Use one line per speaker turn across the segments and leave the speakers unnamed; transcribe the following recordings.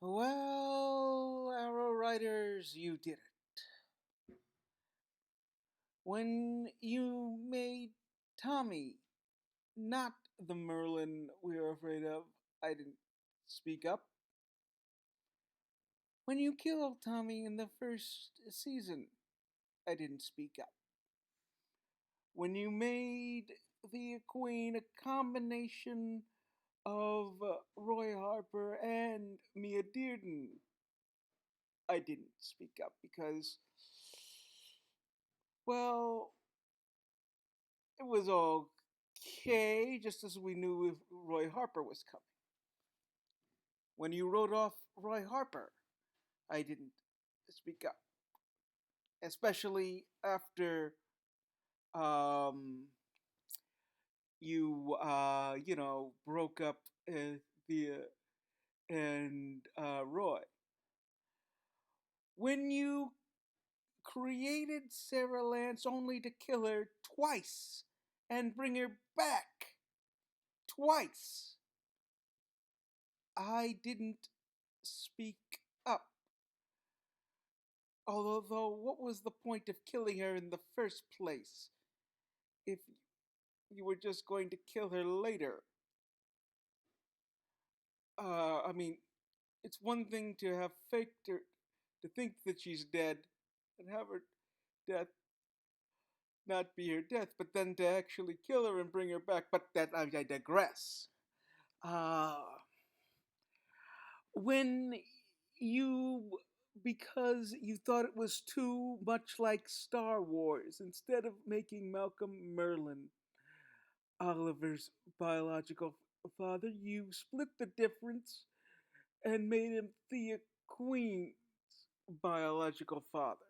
Well, Arrow Riders, you did it. When you made Tommy not the Merlin we were afraid of, I didn't speak up. When you killed Tommy in the first season, I didn't speak up. When you made the Queen a combination of Roy Harper and Mia Dearden, I didn't speak up because, well, it was okay, just as we knew if Roy Harper was coming. When you wrote off Roy Harper, I didn't speak up, especially after um, you broke up the and Roy. When you created Sarah Lance only to kill her twice and bring her back twice, I didn't speak up. Although, what was the point of killing her in the first place if you were just going to kill her later? I mean, it's one thing to have faked her, to think that she's dead, and have her death not be her death, but then to actually kill her and bring her back. But that I digress. Uh, when you because you thought it was too much like Star Wars, instead of making Malcolm Merlin Oliver's biological father, you split the difference and made him Thea Queen's biological father.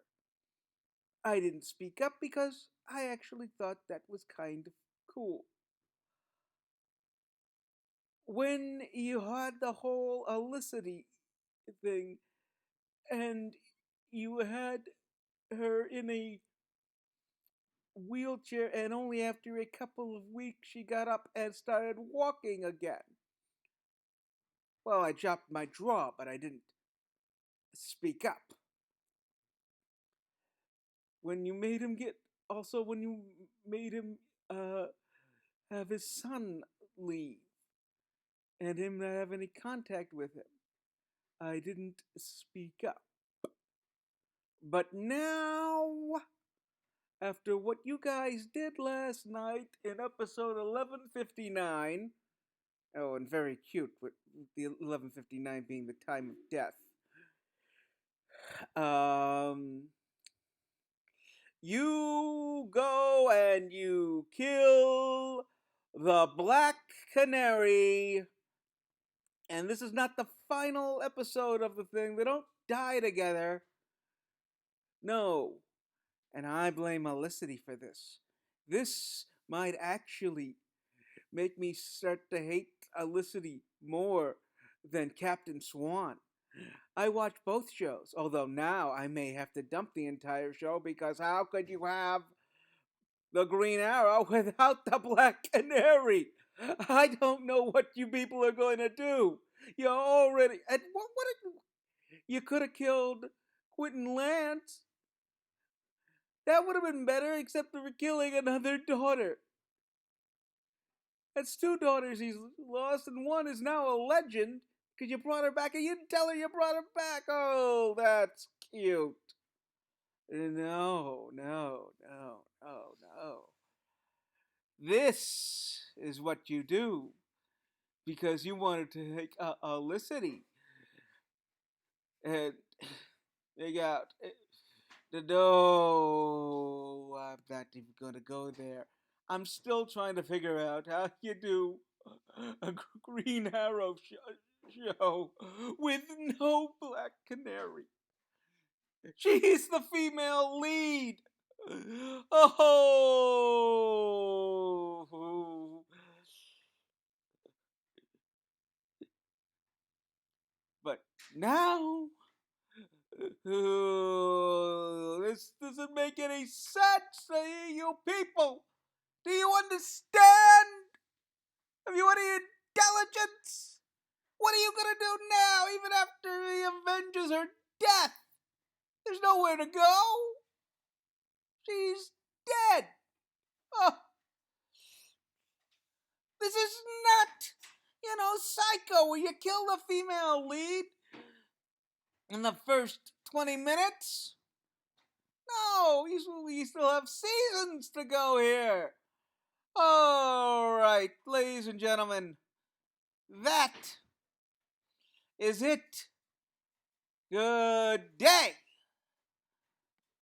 I didn't speak up because I actually thought that was kind of cool. When you had the whole Elicity thing and you had her in a wheelchair, and only after a couple of weeks she got up and started walking again. Well, I dropped my jaw, but I didn't speak up. When you made him get, also when you made him uh, have his son leave and him not have any contact with him, I didn't speak up. But now, after what you guys did last night in episode 1159, oh, and very cute with the 1159 being the time of death. Um, you go and you kill the Black Canary. And this is not the final episode of the thing. They don't die together. No. And I blame Elicity for this. This might actually make me start to hate Elicity more than Captain Swan. I watch both shows, although now I may have to dump the entire show because how could you have the Green Arrow without the Black Canary? I don't know what you people are going to do. You already. And what you could have killed Quentin Lance. That would have been better, except for killing another daughter. That's two daughters he's lost, and one is now a legend because you brought her back and you didn't tell her you brought her back. Oh, that's cute. No, no, no, no, no. This is what you do because you wanted to take Olicity and they got the no. I'm not even gonna go there. I'm still trying to figure out how you do a Green Arrow show with no Black Canary. She's the female lead. Oh, but now this doesn't make any sense to you people. Do you understand? Have you any intelligence? What are you gonna do now, even after avenges her death. There's nowhere to go. She's dead. Oh, this is not, Psycho, where you kill the female lead in the first 20 minutes. No, we still have seasons to go here. All right, ladies and gentlemen, that is it. Good day.